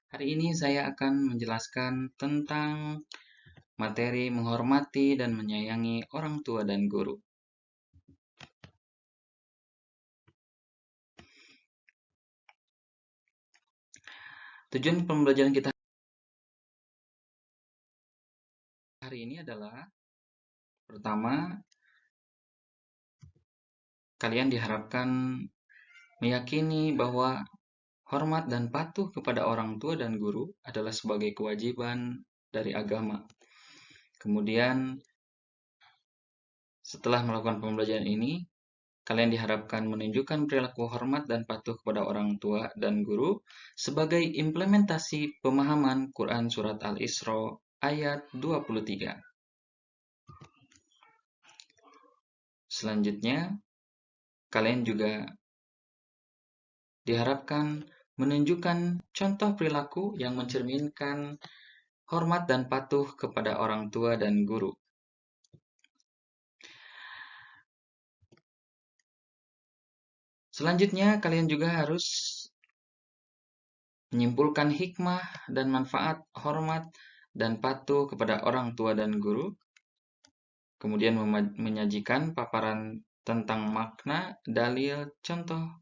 Hari ini saya akan menjelaskan tentang materi menghormati dan menyayangi orang tua dan guru. Tujuan pembelajaran kita hari ini adalah, pertama, kalian diharapkan meyakini bahwa hormat dan patuh kepada orang tua dan guru adalah sebagai kewajiban dari agama. Kemudian, setelah melakukan pembelajaran ini, kalian diharapkan menunjukkan perilaku hormat dan patuh kepada orang tua dan guru sebagai implementasi pemahaman Quran Surat Al-Isra ayat 23. Selanjutnya, kalian juga diharapkan menunjukkan contoh perilaku yang mencerminkan hormat dan patuh kepada orang tua dan guru. Selanjutnya, kalian juga harus menyimpulkan hikmah dan manfaat hormat dan patuh kepada orang tua dan guru, kemudian menyajikan paparan tentang makna, dalil, contoh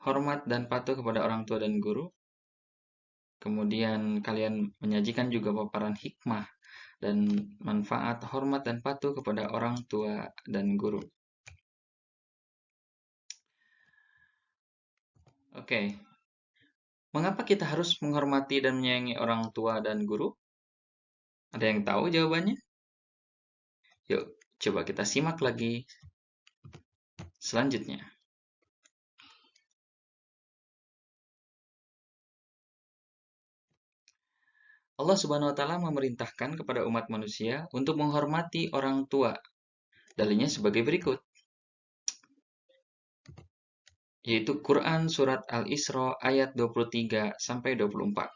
hormat dan patuh kepada orang tua dan guru. Kemudian kalian menyajikan juga paparan hikmah dan manfaat hormat dan patuh kepada orang tua dan guru. Oke, mengapa kita harus menghormati dan menyayangi orang tua dan guru? Ada yang tahu jawabannya? Yuk, coba kita simak lagi selanjutnya. Allah Subhanahu wa taala memerintahkan kepada umat manusia untuk menghormati orang tua. Dalilnya sebagai berikut, yaitu Quran surat Al-Isra ayat 23 sampai 24.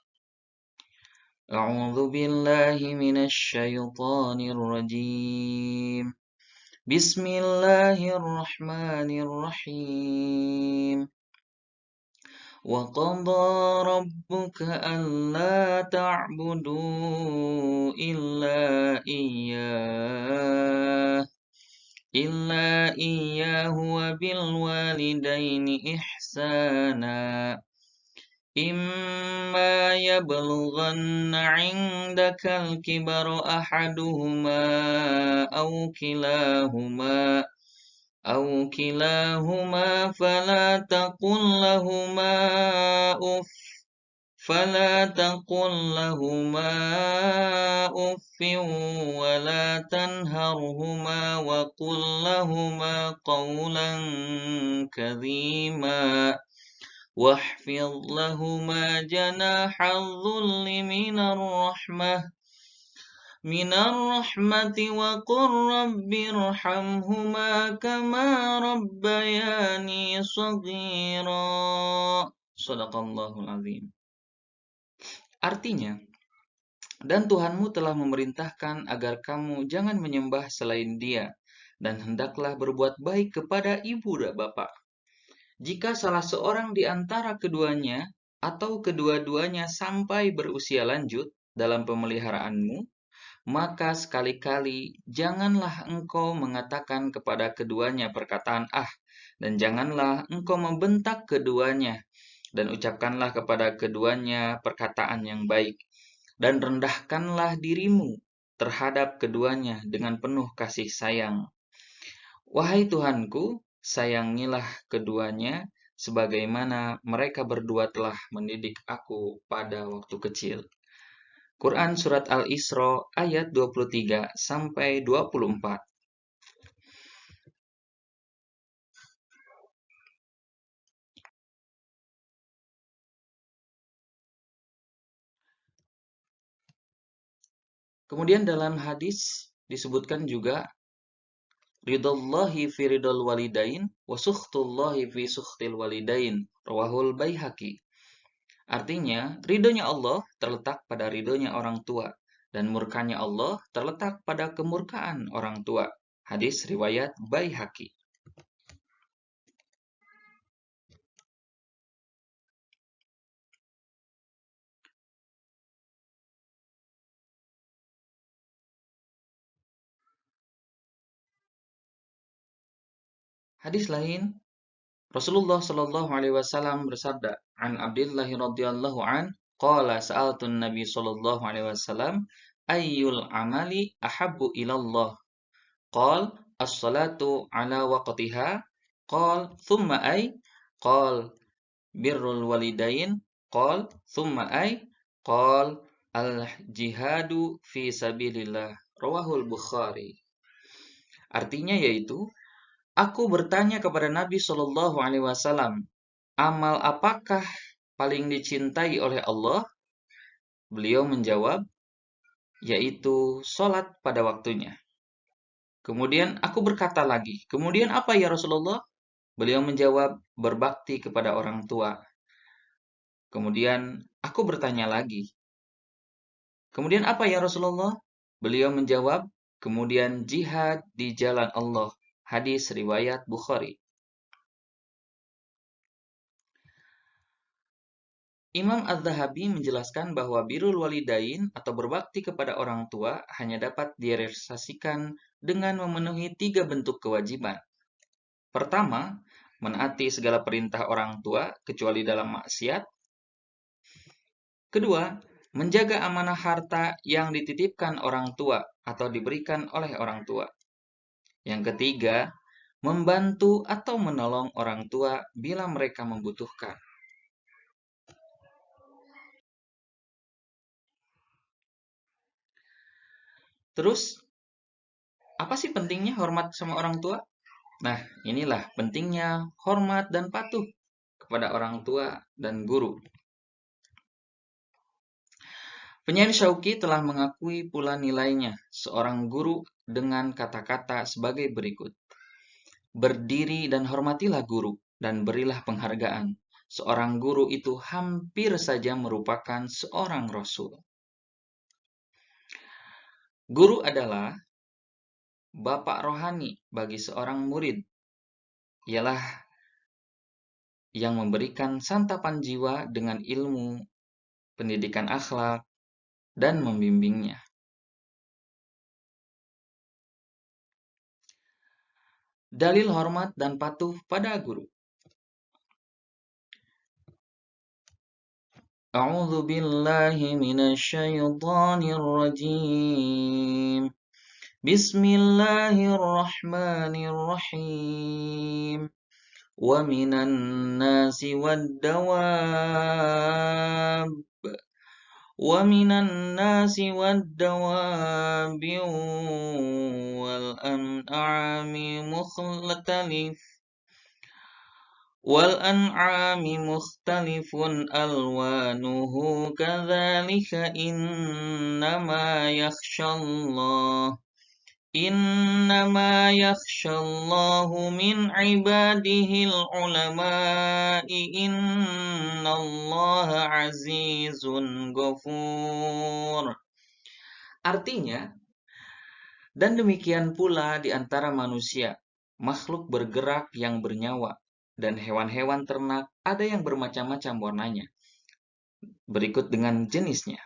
A'udzu billahi minasy syaithanir rajim. Bismillahirrahmanirrahim. Wa qadha rabbuka alla ta'budu illa iyyahu wa bil walidaini ihsana. Imma yablughanna 'indakal kibara ahaduhuma aw kilahuma fala taqul lahuma uffin wa la tanharhuma wa qul lahuma qawlan karima. واحفظ لهما جناح الذل من الرحمة وقل رب ارحمهما كما ربياني صغيرا. Shadaqallahul azim. Artinya, dan Tuhanmu telah memerintahkan agar kamu jangan menyembah selain Dia, dan hendaklah berbuat baik kepada ibu dan bapak. Jika salah seorang di antara keduanya atau kedua-duanya sampai berusia lanjut dalam pemeliharaanmu, maka sekali-kali janganlah engkau mengatakan kepada keduanya perkataan "ah", dan janganlah engkau membentak keduanya, dan ucapkanlah kepada keduanya perkataan yang baik, dan rendahkanlah dirimu terhadap keduanya dengan penuh kasih sayang. Wahai Tuhanku, sayangilah keduanya sebagaimana mereka berdua telah mendidik aku pada waktu kecil. Quran Surat Al-Isra ayat 23 sampai 24. Kemudian dalam hadis disebutkan juga ridallahi fi ridal walidain wa sukhtullahi fi sukhtil walidain, rawahul Baihaqi. Artinya, ridhonya Allah terletak pada ridhonya orang tua, dan murkanya Allah terletak pada kemurkaan orang tua. Hadis riwayat Baihaqi. Hadis lain, Rasulullah Shallallahu Alaihi Wasallam bersabda, "An Abdullah radhiyallahu an, qala sa'altun Nabi Shallallahu Alaihi Wasallam, ayyul amali ahabbu ilallah? Qal as-salatu ala waqtiha. Qal thumma ay? Qal birrul walidain. Qal thumma ay? Qal al-jihadu fi sabilillah." Rawahul Bukhari. Artinya yaitu, aku bertanya kepada Nabi Shallallahu Alaihi Wasallam, amal apakah paling dicintai oleh Allah? Beliau menjawab, yaitu sholat pada waktunya. Kemudian aku berkata lagi, kemudian apa ya Rasulullah? Beliau menjawab, berbakti kepada orang tua. Kemudian aku bertanya lagi, kemudian apa ya Rasulullah? Beliau menjawab, kemudian jihad di jalan Allah. Hadis riwayat Bukhari. Imam Az-Zahabi menjelaskan bahwa birrul walidain atau berbakti kepada orang tua hanya dapat direalisasikan dengan memenuhi 3 bentuk kewajiban. Pertama, menaati segala perintah orang tua kecuali dalam maksiat. Kedua, menjaga amanah harta yang dititipkan orang tua atau diberikan oleh orang tua. Yang ketiga, membantu atau menolong orang tua bila mereka membutuhkan. Terus, apa sih pentingnya hormat sama orang tua? Nah, inilah pentingnya hormat dan patuh kepada orang tua dan guru. Penyair Syauqi telah mengakui pula nilainya seorang guru dengan kata-kata sebagai berikut. Berdiri dan hormatilah guru dan berilah penghargaan. Seorang guru itu hampir saja merupakan seorang rasul. Guru adalah bapak rohani bagi seorang murid. Ialah yang memberikan santapan jiwa dengan ilmu, pendidikan akhlak, dan membimbingnya. Dalil hormat dan patuh pada guru. A'udzu billahi minasyaitonir rajim. Bismillahirrahmanirrahim. Wa minan nasi wad-dawab ومن الناس والدواب والأنعام مختلف ألوانه كذلك إنما يخشى الله من عباده العلماء إن الله عزيز غفور. Artinya, dan demikian pula di antara manusia, makhluk bergerak yang bernyawa, dan hewan-hewan ternak ada yang bermacam-macam warnanya. Berikut dengan jenisnya.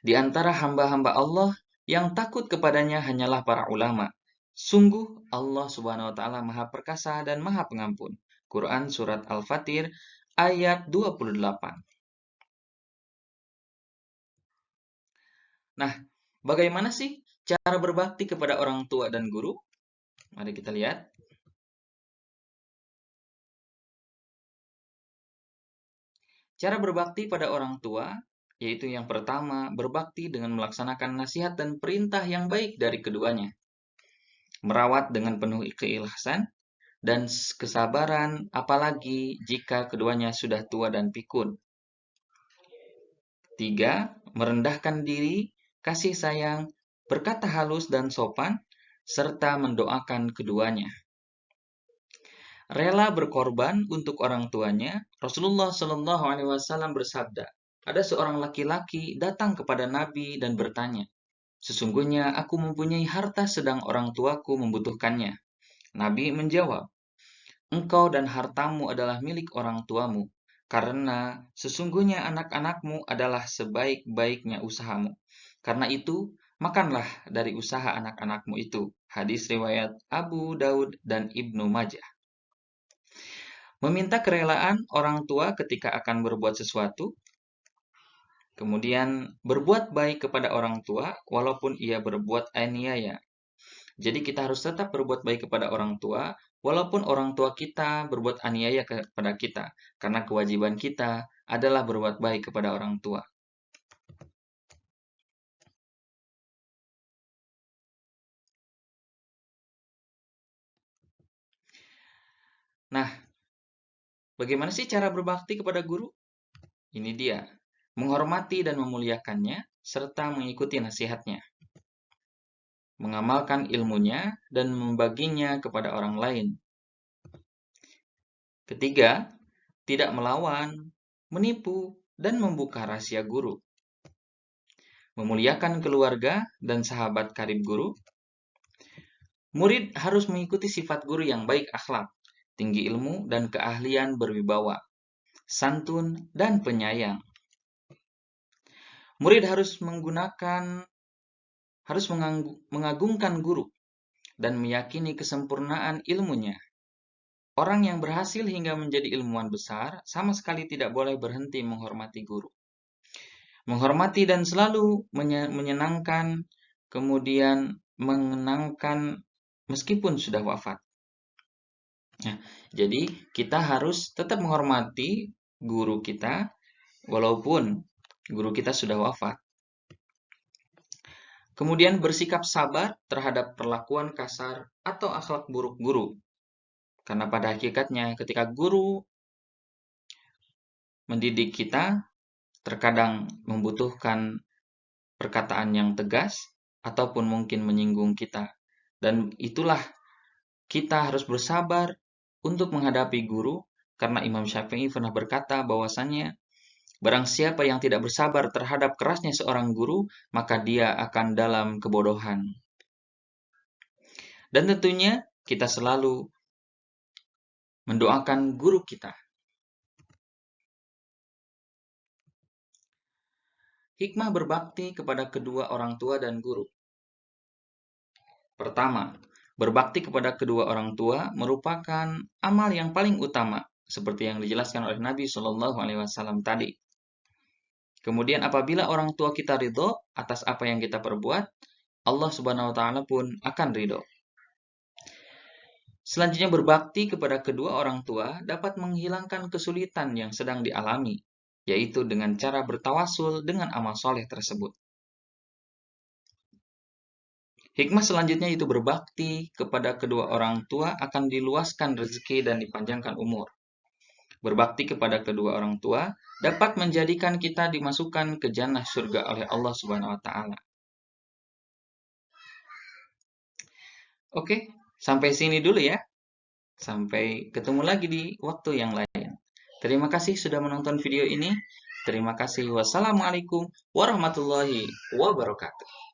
Di antara hamba-hamba Allah, yang takut kepadanya hanyalah para ulama. Sungguh Allah Subhanahu wa taala Maha Perkasa dan Maha Pengampun. Quran surat Al-Fatir ayat 28. Nah, bagaimana sih cara berbakti kepada orang tua dan guru? Mari kita lihat. Cara berbakti pada orang tua, yaitu yang pertama, berbakti dengan melaksanakan nasihat dan perintah yang baik dari keduanya. Merawat dengan penuh keikhlasan dan kesabaran, apalagi jika keduanya sudah tua dan pikun. 3. Merendahkan diri, kasih sayang, berkata halus dan sopan, serta mendoakan keduanya. Rela berkorban untuk orang tuanya, Rasulullah Shallallahu Alaihi Wasallam bersabda, ada seorang laki-laki datang kepada Nabi dan bertanya, sesungguhnya aku mempunyai harta sedang orang tuaku membutuhkannya. Nabi menjawab, engkau dan hartamu adalah milik orang tuamu, karena sesungguhnya anak-anakmu adalah sebaik-baiknya usahamu. Karena itu, makanlah dari usaha anak-anakmu itu. Hadis riwayat Abu Daud dan Ibnu Majah. Meminta kerelaan orang tua ketika akan berbuat sesuatu. Kemudian berbuat baik kepada orang tua walaupun ia berbuat aniaya. Jadi kita harus tetap berbuat baik kepada orang tua walaupun orang tua kita berbuat aniaya kepada kita. Karena kewajiban kita adalah berbuat baik kepada orang tua. Nah, bagaimana sih cara berbakti kepada guru? Ini dia, menghormati dan memuliakannya serta mengikuti nasihatnya. Mengamalkan ilmunya dan membaginya kepada orang lain. Ketiga, tidak melawan, menipu, dan membuka rahasia guru. Memuliakan keluarga dan sahabat karib guru. Murid harus mengikuti sifat guru yang baik akhlak, tinggi ilmu dan keahlian berwibawa, santun dan penyayang. Murid harus mengagungkan guru dan meyakini kesempurnaan ilmunya. Orang yang berhasil hingga menjadi ilmuwan besar sama sekali tidak boleh berhenti menghormati guru. Menghormati dan selalu menyenangkan, kemudian mengenangkan meskipun sudah wafat. Nah, jadi kita harus tetap menghormati guru kita walaupun guru kita sudah wafat. Kemudian bersikap sabar terhadap perlakuan kasar atau akhlak buruk guru. Karena pada hakikatnya ketika guru mendidik kita, terkadang membutuhkan perkataan yang tegas ataupun mungkin menyinggung kita. Dan itulah kita harus bersabar untuk menghadapi guru, karena Imam Syafi'i pernah berkata bahwasannya barang siapa yang tidak bersabar terhadap kerasnya seorang guru, maka dia akan dalam kebodohan. Dan tentunya kita selalu mendoakan guru kita. Hikmah berbakti kepada kedua orang tua dan guru. Pertama, berbakti kepada kedua orang tua merupakan amal yang paling utama, seperti yang dijelaskan oleh Nabi Shallallahu Alaihi Wasallam tadi. Kemudian apabila orang tua kita ridho atas apa yang kita perbuat, Allah Subhanahu Wa Taala pun akan ridho. Selanjutnya berbakti kepada kedua orang tua dapat menghilangkan kesulitan yang sedang dialami, yaitu dengan cara bertawasul dengan amal soleh tersebut. Hikmah selanjutnya itu berbakti kepada kedua orang tua akan diluaskan rezeki dan dipanjangkan umur. Berbakti kepada kedua orang tua dapat menjadikan kita dimasukkan ke jannah surga oleh Allah Subhanahu wa taala. Oke, sampai sini dulu ya. Sampai ketemu lagi di waktu yang lain. Terima kasih sudah menonton video ini. Terima kasih. Wassalamualaikum warahmatullahi wabarakatuh.